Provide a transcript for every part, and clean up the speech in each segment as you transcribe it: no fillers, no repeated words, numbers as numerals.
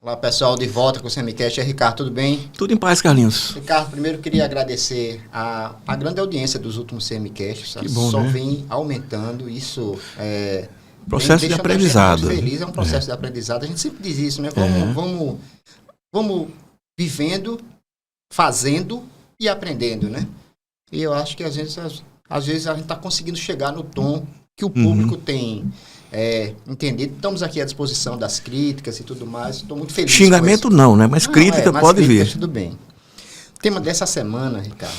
Olá, pessoal, de volta com o CMCast. Ricardo, tudo bem? Tudo em paz, Carlinhos. Ricardo, primeiro queria agradecer a grande audiência dos últimos CMCasts. Que bom, só né? vem aumentando. Isso Processo de aprendizado. Feliz. É um processo de aprendizado. A gente sempre diz isso, né? Vamos vivendo, fazendo e aprendendo, né? E eu acho que às vezes a gente está conseguindo chegar no tom que o público tem entendido. Estamos aqui à disposição das críticas e tudo mais. Estou muito feliz. Xingamento não, né? Mas crítica pode vir. Tudo bem. O tema dessa semana, Ricardo,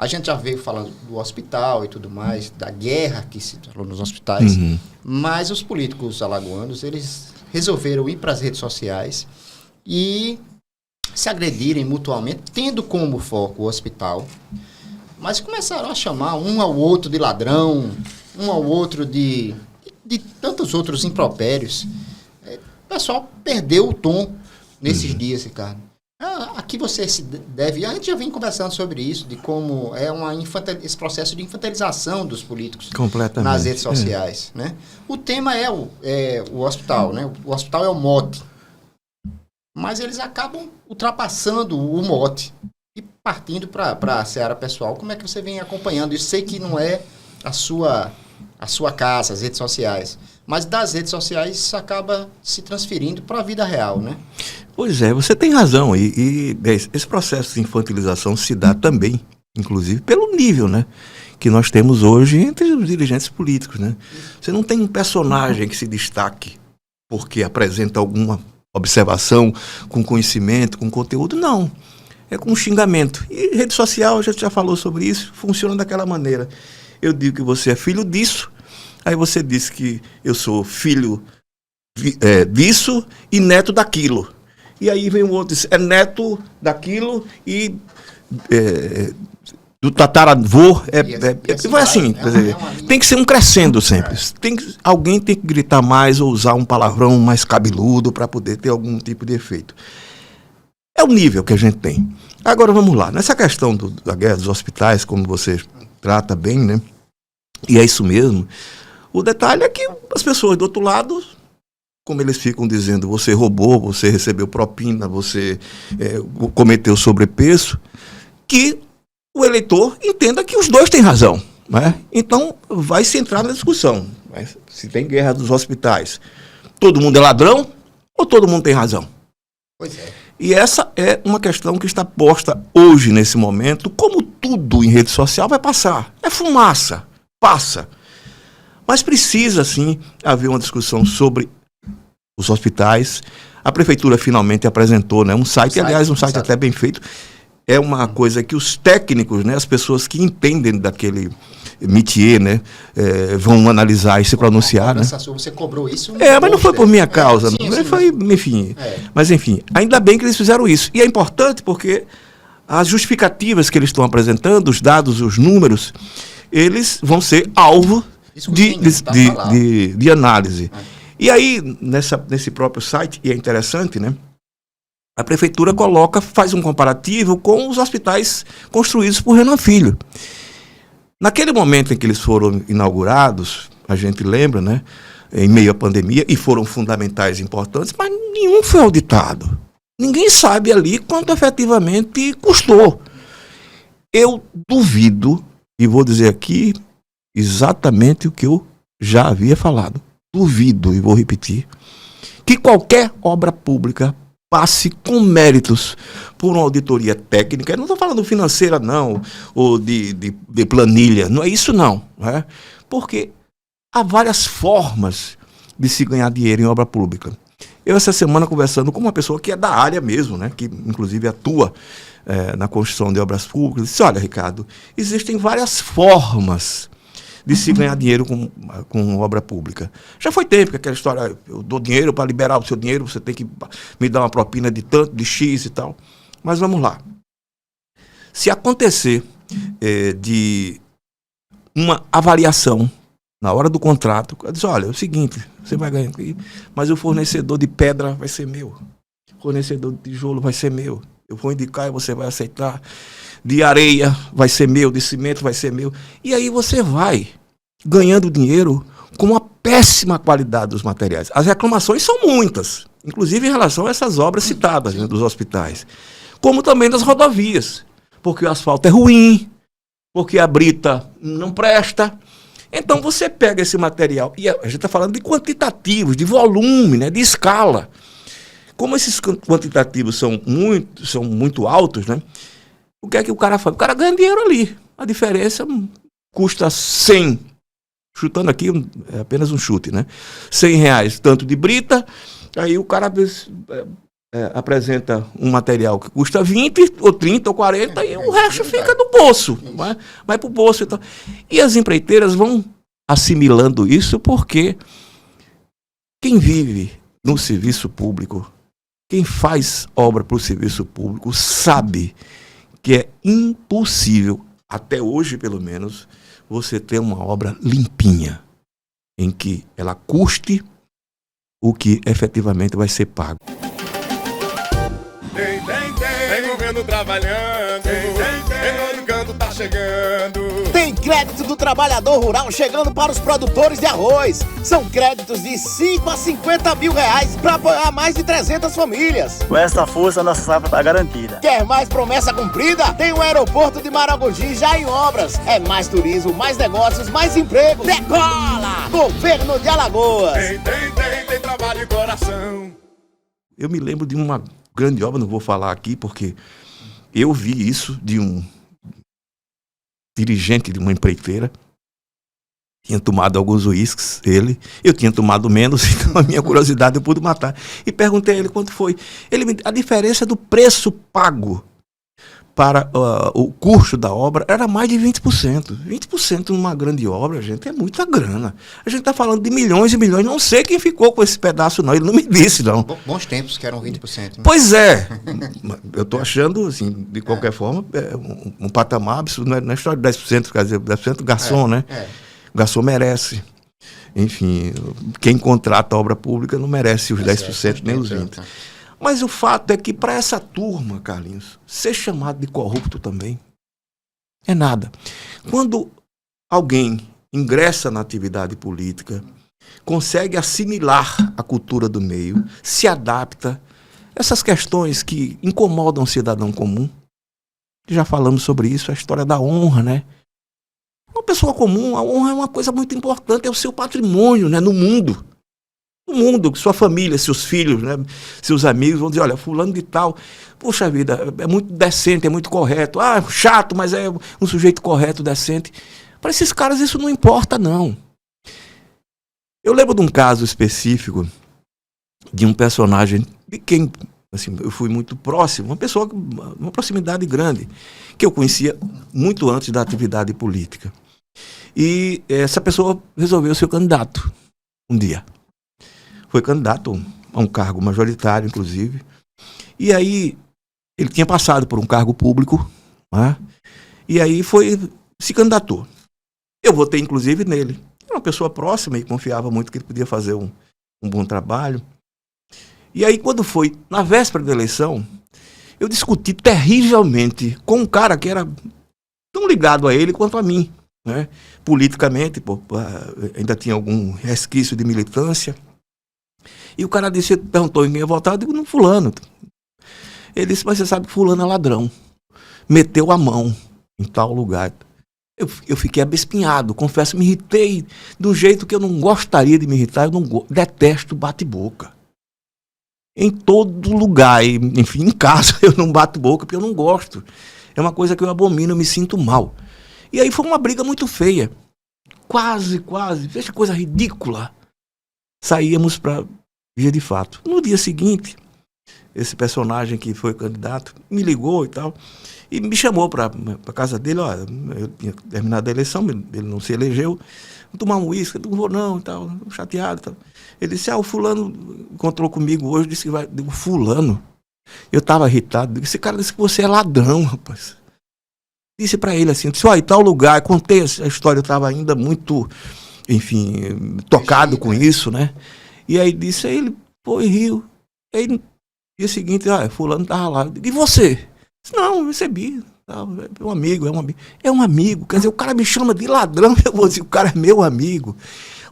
a gente já veio falando do hospital e tudo mais, da guerra que se falou nos hospitais, mas os políticos alagoanos, eles resolveram ir para as redes sociais e se agredirem mutuamente, tendo como foco o hospital, mas começaram a chamar um ao outro de ladrão, um ao outro de tantos outros impropérios. O pessoal perdeu o tom nesses dias, Ricardo. Aqui você se deve... A gente já vem conversando sobre isso, de como é esse processo de infantilização dos políticos nas redes sociais. Né? O tema é o hospital, né? O hospital é o mote. Mas eles acabam ultrapassando o mote e partindo para a seara pessoal. Como é que você vem acompanhando isso? Sei que não é a sua casa, as redes sociais, mas das redes sociais isso acaba se transferindo para a vida real, né? Pois é, você tem razão. E esse processo de infantilização se dá também, inclusive, pelo nível, né, que nós temos hoje entre os dirigentes políticos, né? Você não tem um personagem que se destaque porque apresenta alguma observação, com conhecimento, com conteúdo, não. É com xingamento. E rede social, a gente já falou sobre isso, funciona daquela maneira. Eu digo que você é filho disso, aí você diz que eu sou filho disso e neto daquilo. E aí vem o outro, diz, é neto daquilo e do tataravô. Vai assim, quer dizer, tem que ser um crescendo sempre. Alguém tem que gritar mais ou usar um palavrão mais cabeludo para poder ter algum tipo de efeito. É o nível que a gente tem. Agora vamos lá. Nessa questão da guerra dos hospitais, como você trata bem, né? E é isso mesmo. O detalhe é que as pessoas do outro lado, como eles ficam dizendo, você roubou, você recebeu propina, você cometeu sobrepeso, que o eleitor entenda que os dois têm razão, né? Então, vai se entrar na discussão. Mas, se tem guerra dos hospitais, todo mundo é ladrão ou todo mundo tem razão? Pois é. E essa é uma questão que está posta hoje, nesse momento, como tudo em rede social vai passar. É fumaça, passa. Mas precisa, sim, haver uma discussão sobre os hospitais. A prefeitura finalmente apresentou, né, um site até bem feito. É uma coisa que os técnicos, né, as pessoas que entendem daquele métier, né, vão analisar e se pronunciar. Né? Você cobrou isso? Mas não foi por minha causa. Enfim. Mas, enfim, ainda bem que eles fizeram isso. E é importante porque as justificativas que eles estão apresentando, os dados, os números, eles vão ser alvo de análise. E aí, nesse próprio site, e é interessante, né? A prefeitura faz um comparativo com os hospitais construídos por Renan Filho. Naquele momento em que eles foram inaugurados, a gente lembra, né, em meio à pandemia, e foram fundamentais e importantes, mas nenhum foi auditado. Ninguém sabe ali quanto efetivamente custou. Eu duvido, e vou dizer aqui exatamente o que eu já havia falado, duvido, e vou repetir, que qualquer obra pública passe com méritos por uma auditoria técnica. Eu não estou falando financeira, não, ou de planilha. Não é isso, não. Né? Porque há várias formas de se ganhar dinheiro em obra pública. Eu, essa semana, conversando com uma pessoa que é da área mesmo, né, que inclusive atua na construção de obras públicas, disse, olha, Ricardo, existem várias formas de se ganhar dinheiro com obra pública. Já foi tempo que aquela história, eu dou dinheiro para liberar o seu dinheiro, você tem que me dar uma propina de tanto, de X e tal. Mas vamos lá. Se acontecer de uma avaliação na hora do contrato, diz, olha, é o seguinte, você vai ganhar aqui, mas o fornecedor de pedra vai ser meu, o fornecedor de tijolo vai ser meu, eu vou indicar e você vai aceitar, de areia vai ser meu, de cimento vai ser meu, e aí você vai ganhando dinheiro com uma péssima qualidade dos materiais. As reclamações são muitas, inclusive em relação a essas obras citadas, né, dos hospitais, como também das rodovias, porque o asfalto é ruim, porque a brita não presta. Então você pega esse material, e a gente está falando de quantitativos, de volume, né, de escala. Como esses quantitativos são muito altos, né, o que é que o cara faz? O cara ganha dinheiro ali. A diferença custa 100, chutando aqui, é apenas um chute, né? R$100 tanto de brita, aí o cara apresenta um material que custa 20, ou 30, ou 40, e o resto fica no bolso, vai para o bolso. Então. E as empreiteiras vão assimilando isso porque quem vive no serviço público, quem faz obra para o serviço público, sabe que é impossível, até hoje pelo menos, você ter uma obra limpinha, em que ela custe o que efetivamente vai ser pago. Tem governo trabalhando, todo canto tá chegando. Tem crédito do trabalhador rural chegando para os produtores de arroz. São créditos de 5 a 50 mil reais para apoiar mais de 300 famílias. Com essa força, nossa safra está garantida. Quer mais promessa cumprida? Tem o aeroporto de Maragogi já em obras. É mais turismo, mais negócios, mais emprego. Decola! Governo de Alagoas. Tem trabalho e coração. Eu me lembro de uma grande obra, não vou falar aqui, porque eu vi isso de um dirigente de uma empreiteira. Tinha tomado alguns uísques, eu tinha tomado menos, então a minha curiosidade eu pude matar. E perguntei a ele quanto foi. A diferença do preço pago para o custo da obra era mais de 20%. 20% numa grande obra, gente, é muita grana. A gente está falando de milhões e milhões, não sei quem ficou com esse pedaço não, ele não me disse não. Bons tempos que eram 20%. Né? Pois é, eu estou achando, assim, de qualquer forma, um patamar absurdo, não é história de 10%, quer dizer, 10% garçom, né? O garçom merece. Enfim, quem contrata a obra pública não merece os 10%, nem os 20%. Mas o fato é que para essa turma, Carlinhos, ser chamado de corrupto também é nada. Quando alguém ingressa na atividade política, consegue assimilar a cultura do meio, se adapta, essas questões que incomodam o cidadão comum, já falamos sobre isso, a história da honra, né? Uma pessoa comum, a honra é uma coisa muito importante, é o seu patrimônio, né, no mundo. No mundo, sua família, seus filhos, né, seus amigos vão dizer, olha, fulano de tal, poxa vida, é muito decente, é muito correto. Ah, chato, mas é um sujeito correto, decente. Para esses caras isso não importa, não. Eu lembro de um caso específico de um personagem de quem assim, eu fui muito próximo, uma pessoa, uma proximidade grande, que eu conhecia muito antes da atividade política. E essa pessoa resolveu ser candidato um dia. Foi candidato a um cargo majoritário, inclusive. E aí, ele tinha passado por um cargo público, né? E aí se candidatou. Eu votei, inclusive, nele. Era uma pessoa próxima e confiava muito que ele podia fazer um bom trabalho. E aí, quando foi na véspera da eleição, eu discuti terrivelmente com um cara que era tão ligado a ele quanto a mim, né? Politicamente, ainda tinha algum resquício de militância. E o cara perguntou em quem ia votar, eu digo, no fulano. Ele disse, mas você sabe que fulano é ladrão. Meteu a mão em tal lugar. Eu fiquei abespinhado, confesso, me irritei de um jeito que eu não gostaria de me irritar, detesto bate-boca. Em todo lugar, enfim, em casa eu não bato boca porque eu não gosto. É uma coisa que eu abomino, eu me sinto mal. E aí foi uma briga muito feia. Quase, veja que coisa ridícula. Saíamos para via de fato. No dia seguinte, esse personagem que foi candidato me ligou e tal, e me chamou para a casa dele. Olha, eu tinha terminado a eleição, ele não se elegeu, vou tomar um uísque, eu não vou não e tal, chateado e tal. Ele disse, o fulano encontrou comigo hoje, disse que vai. Digo, fulano? Eu estava irritado, digo, esse cara disse que você é ladrão, rapaz. Disse para ele assim, disse, em tal lugar, contei a história, eu estava ainda muito, enfim, tocado com isso, né? E aí disse, aí ele foi, riu. Aí no dia seguinte, fulano estava lá. Eu digo, e você? Disse, não, recebi. É um amigo. É um amigo. Quer dizer, o cara me chama de ladrão, eu vou dizer, o cara é meu amigo.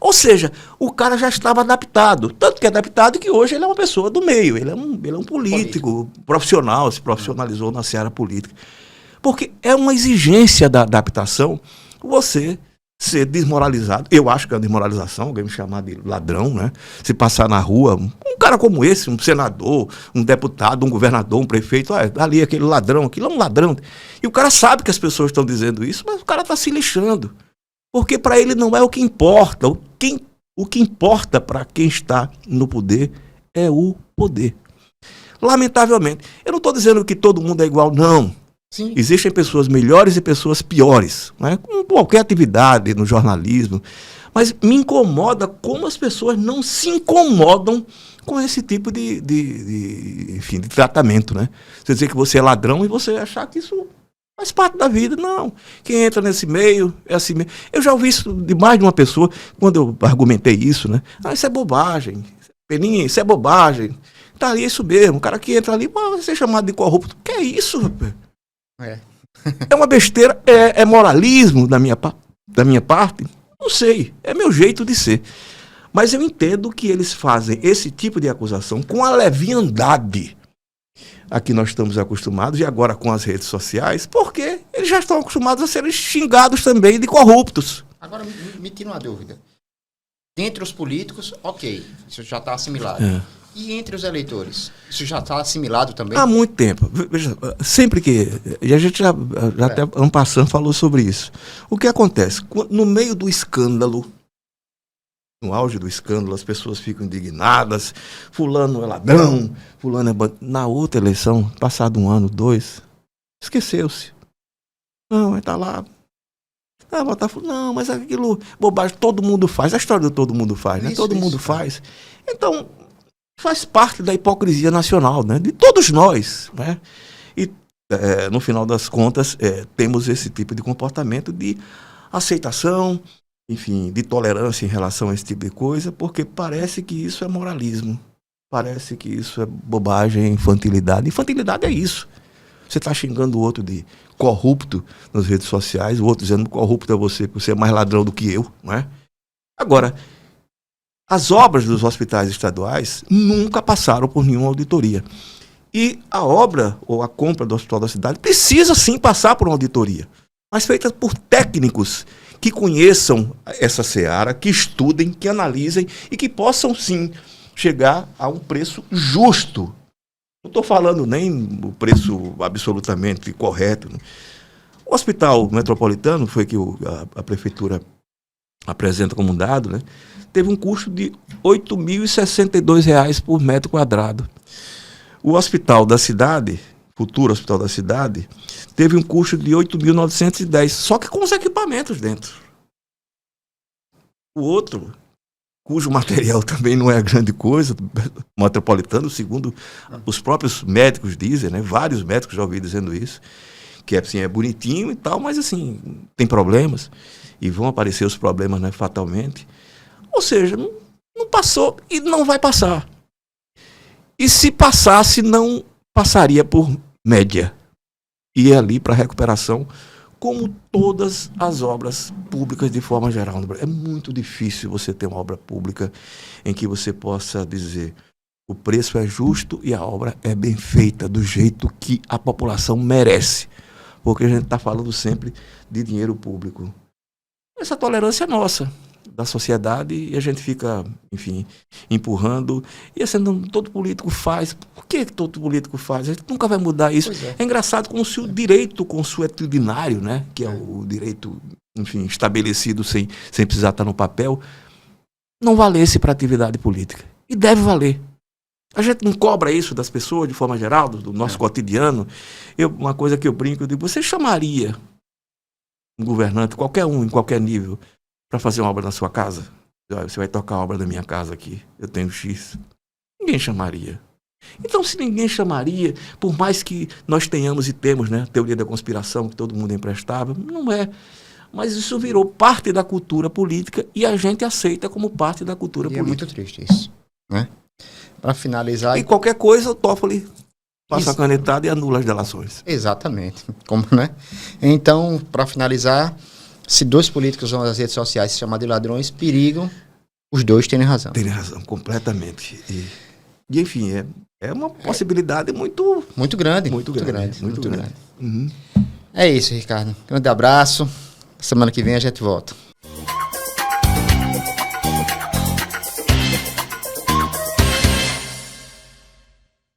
Ou seja, o cara já estava adaptado. Tanto que é adaptado que hoje ele é uma pessoa do meio. Ele é um político profissional, se profissionalizou na seara política. Porque é uma exigência da adaptação você ser desmoralizado. Eu acho que é uma desmoralização, alguém me chamar de ladrão, né? Se passar na rua, um cara como esse, um senador, um deputado, um governador, um prefeito, ali aquele ladrão, aquilo é um ladrão. E o cara sabe que as pessoas estão dizendo isso, mas o cara está se lixando. Porque para ele não é o que importa. O que importa para quem está no poder é o poder. Lamentavelmente. Eu não estou dizendo que todo mundo é igual, não. Sim. Existem pessoas melhores e pessoas piores, né? Com qualquer atividade no jornalismo. Mas me incomoda como as pessoas não se incomodam com esse tipo de tratamento, né? Você dizer que você é ladrão e você achar que isso faz parte da vida. Não. Quem entra nesse meio é assim mesmo. Eu já ouvi isso de mais de uma pessoa quando eu argumentei isso, né? Isso é bobagem. Peninha, isso é bobagem. Tá ali, é isso mesmo. O cara que entra ali pode ser chamado de corrupto. Que é isso, rapaz? É uma besteira, é moralismo da minha parte? Não sei, é meu jeito de ser. Mas eu entendo que eles fazem esse tipo de acusação com a leviandade a que nós estamos acostumados, e agora com as redes sociais, porque eles já estão acostumados a serem xingados também de corruptos. Agora, me tira uma dúvida. Dentre os políticos, ok, isso já está assimilado. E entre os eleitores? Isso já está assimilado também? Há muito tempo. Veja, sempre que... E a gente já até ano passado falou sobre isso. O que acontece? No meio do escândalo, no auge do escândalo, as pessoas ficam indignadas. Fulano é ladrão, fulano é bandido. Na outra eleição, passado 1 ano, 2, esqueceu-se. Não, ele está lá. Não, mas aquilo, bobagem, todo mundo faz. A história do todo mundo faz, né? Todo mundo faz. Então... faz parte da hipocrisia nacional, né? De todos nós, né? E, no final das contas, temos esse tipo de comportamento de aceitação, enfim, de tolerância em relação a esse tipo de coisa, porque parece que isso é moralismo, parece que isso é bobagem, infantilidade. Infantilidade é isso. Você está xingando o outro de corrupto nas redes sociais, o outro dizendo que corrupto é você, porque você é mais ladrão do que eu, não é? Agora, as obras dos hospitais estaduais nunca passaram por nenhuma auditoria. E a obra ou a compra do hospital da cidade precisa sim passar por uma auditoria, mas feita por técnicos que conheçam essa seara, que estudem, que analisem e que possam sim chegar a um preço justo. Não estou falando nem o preço absolutamente correto. O Hospital Metropolitano, foi que a prefeitura apresenta como um dado, né? Teve um custo de R$ 8.062 por metro quadrado. O hospital da cidade, futuro hospital da cidade, teve um custo de R$ 8.910, só que com os equipamentos dentro. O outro, cujo material também não é grande coisa, metropolitano, segundo os próprios médicos dizem, né? Vários médicos já ouvi dizendo isso, que assim, é bonitinho e tal, mas assim, tem problemas, e vão aparecer os problemas, né, fatalmente. Ou seja, não passou e não vai passar. E se passasse, não passaria por média. Ia ali para recuperação, como todas as obras públicas de forma geral. É muito difícil você ter uma obra pública em que você possa dizer o preço é justo e a obra é bem feita, do jeito que a população merece. Porque a gente está falando sempre de dinheiro público. Essa tolerância é nossa, da sociedade, e a gente fica, enfim, empurrando. E assim, todo político faz. Por que todo político faz? A gente nunca vai mudar isso. É engraçado como se o direito consuetudinário, né, que é o direito, enfim, estabelecido sem precisar estar no papel, não valesse para a atividade política. E deve valer. A gente não cobra isso das pessoas, de forma geral, do nosso cotidiano. Uma coisa que eu brinco, eu digo, você chamaria um governante, qualquer um, em qualquer nível, para fazer uma obra na sua casa? Você vai tocar a obra da minha casa aqui, eu tenho X. Ninguém chamaria. Então, se ninguém chamaria, por mais que nós tenhamos e temos, né, a teoria da conspiração, que todo mundo é imprestável, não é. Mas isso virou parte da cultura política e a gente aceita como parte da cultura política. É muito triste isso, né? Para finalizar... E qualquer coisa, o Toffoli passa a canetada e anula as delações. Exatamente. Como, né? Então, para finalizar, se 2 políticos vão nas redes sociais se chamar de ladrões, perigam Os dois têm razão. Tem razão, completamente. E enfim, é uma possibilidade muito... Muito grande. Muito grande. Uhum. É isso, Ricardo. Grande abraço. Semana que vem a gente volta.